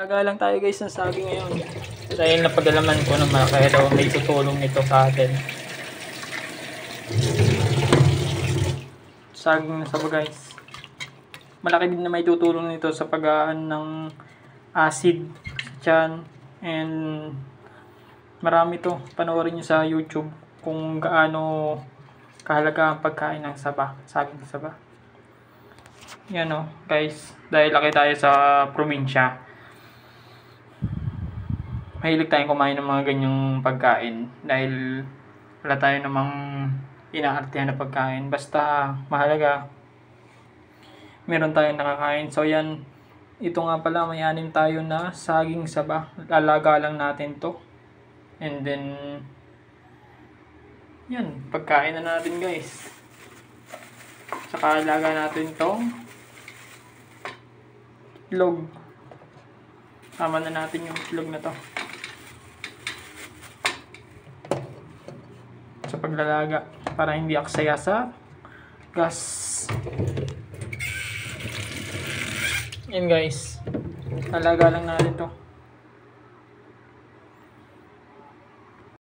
Taga lang tayo guys ng saging ngayon. Dahil napagalaman ko na kaya daw may tutulong nito sa atin. Saging na saba guys. Malaki din na may tutulong nito sa paggaan ng acid sa tiyan. And marami to. Panoorin nyo sa YouTube kung gaano kahalaga ang pagkain ng saba. Saging na saba. Yan o guys. Dahil laki tayo sa probinsya. Mahilig tayong kumain ng mga ganyang pagkain dahil wala tayo namang inaartihan na pagkain. Basta mahalaga meron tayong nakakain. So yan, ito nga pala, may anim tayo na saging saba. Lalaga lang natin to. And then yan, pagkain na natin guys. Saka alaga natin tong itlog. Tama na natin yung itlog na to sa paglalaga para hindi aksaya sa gas. Yan guys, alaga lang natin to.